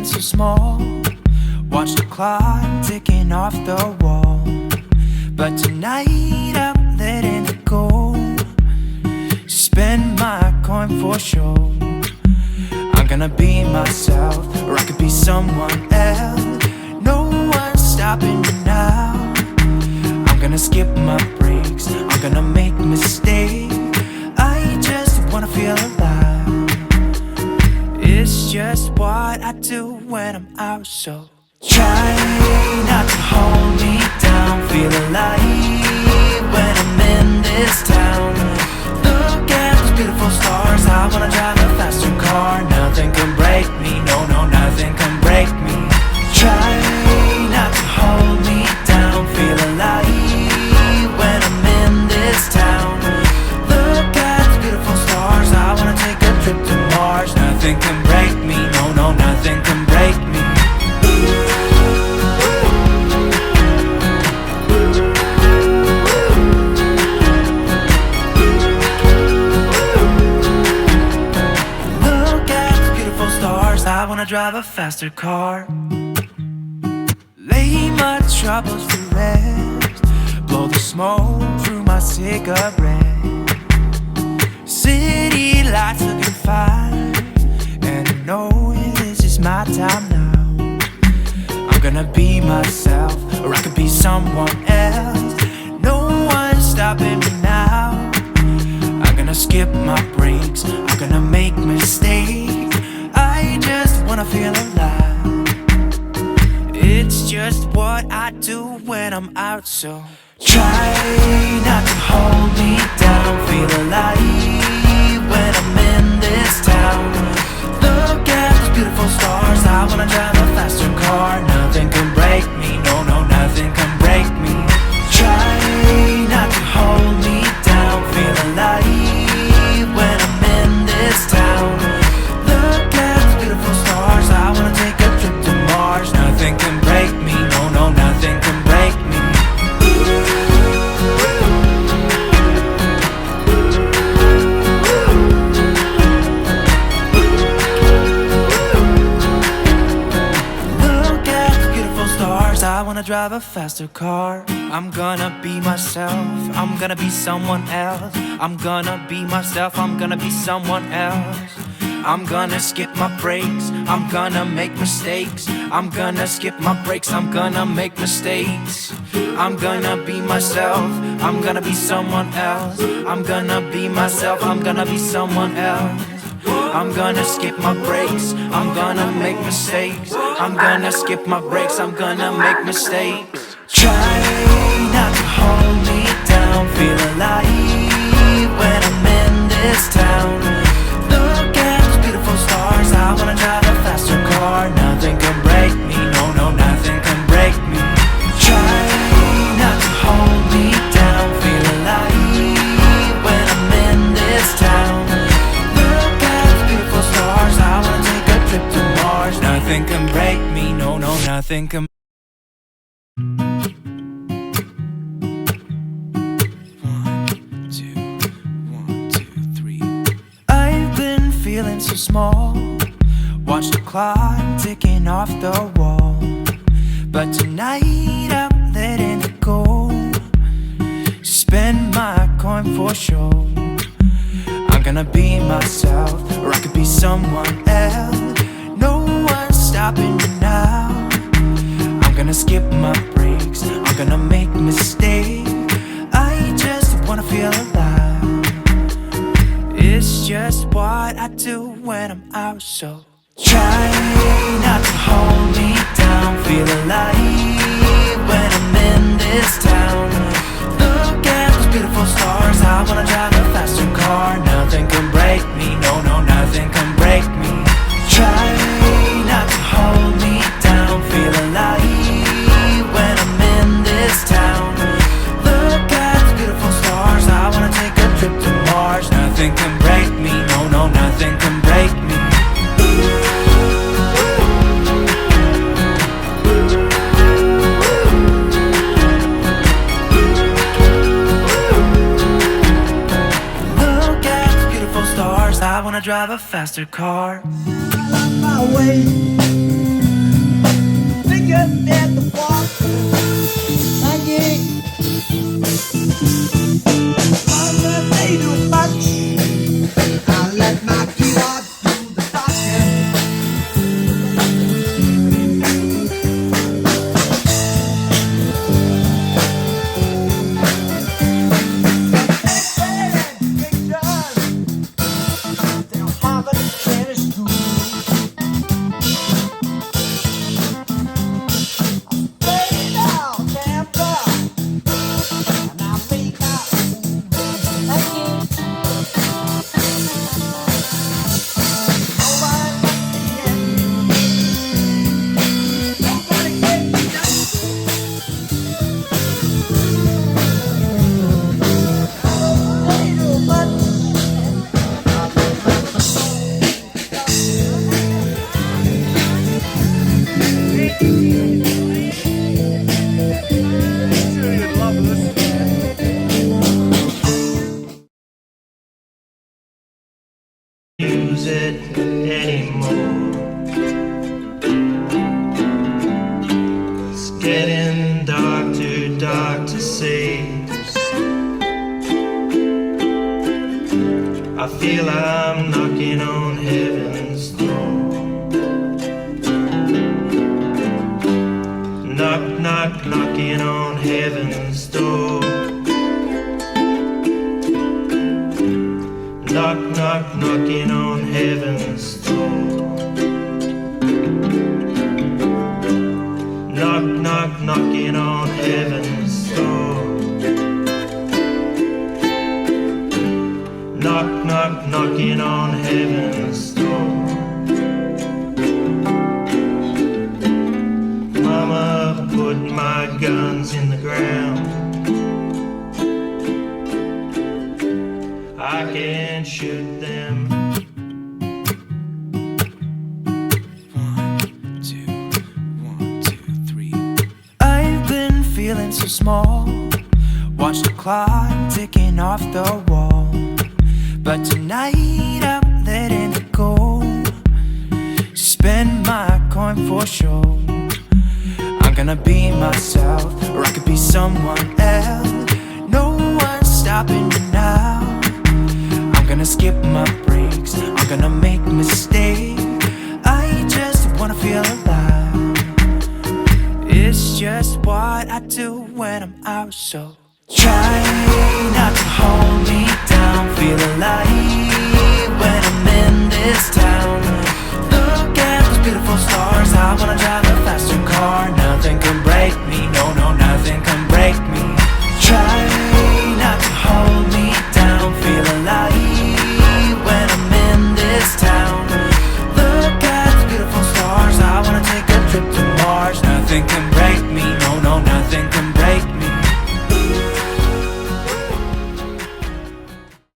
feeling so small. Watch the clock ticking off the wall. But tonight I'm letting it go. Spend my coin for sure. I'm gonna be myself, or I could be someone else. No one's stopping me now. I'm gonna skip my breaks, I'm gonna make mistakes. I just wanna feel alive. It's just what I do when I'm out, so try not to hold me down. Feel alive when I'm in this town. Look at those beautiful stars. I wanna drive a faster car. Nothing can break me, no, no, nothing can break me. Try not to hold me down. Feel alive when I'm in this town. Look at those beautiful stars. I wanna take a trip to Mars. Nothing can break me, no, no, nothing can break me. I wanna drive a faster car. Lay my troubles to rest. Blow the smoke through my cigarette. City lights looking fine, and I know this is my time now. I'm gonna be myself, or I could be someone else. No one's stopping me now. I'm gonna skip my breaks, I'm gonna make mistakes. I just wanna feel alive. It's just what I do when I'm out, so try not to hold me down. Feel alive when I'm in this town. Look at those beautiful stars. I wanna drive a faster car. Nothing can break me, no, no, nothing can break me. Try not to hold me down. Feel alive when I'm in this town. I wanna take a trip to Mars. Nothing can break me, no, no, nothing can break me. Look at the beautiful stars. I wanna drive a faster car. I'm gonna be myself, I'm gonna be someone else. I'm gonna be myself, I'm gonna be someone else. I'm gonna skip my breaks, I'm gonna make mistakes. I'm gonna skip my breaks, I'm gonna make mistakes. I'm gonna be myself, I'm gonna be someone else. I'm gonna be myself, I'm gonna be someone else. I'm gonna skip my breaks, I'm gonna make mistakes. I'm gonna skip my breaks, I'm gonna make mistakes. Try not to hold me down. Feel alive when I'm in this town. Look at those beautiful stars. I wanna drive a faster car. Nothing can break me, no, no, nothing can break me. Try not to hold me down. Feel alive when I'm in this town. Look at those beautiful stars. I wanna take a trip to Mars. Nothing can break me, no, no, nothing can. Feeling so small. Watch the clock ticking off the wall. But tonight I'm letting it go. Spend my coin for sure. I'm gonna be myself, or I could be someone else. No one's stopping me now. I'm gonna skip my breaks, I'm gonna make mistakes. I just wanna feel alive. It's just what I do when I'm out, so try not to hold me down. Feel alive when I'm in this town. Look at those beautiful stars. I wanna drive a faster car. Nothing can break me, no, no, nothing can break me. Try not to hold me down. Feel alive when I'm in this town. Look at those beautiful stars. I wanna take a trip to Mars. Nothing can break me, no, no, nothing can break me. Look at the beautiful stars. I wanna drive a faster car. My way. just at the walk. Maggie, mama, they do much. I let my keyboard do the talking. Use it anymore. It's getting dark, too dark to see. I feel I'm knocking on heaven's door. Knock, knock, knocking on heaven's door. Knock, knock, knocking on heaven's door. Knock, knock, knocking on heaven's door. Knock, knock, knocking on heaven's door. Mama put my guns in the ground. I can shoot them. 1, 2, 1, 2, 3. I've been feeling so small. Watch the clock ticking off the wall. But tonight I'm letting it go. Spend my coin for sure. I'm gonna be myself, or I could be someone else. No one's stopping me now. I'm gonna skip my breaks, I'm gonna make mistakes. I just wanna feel alive. It's just what I do when I'm out, so try not to hold me down. Feel alive when I'm in this town.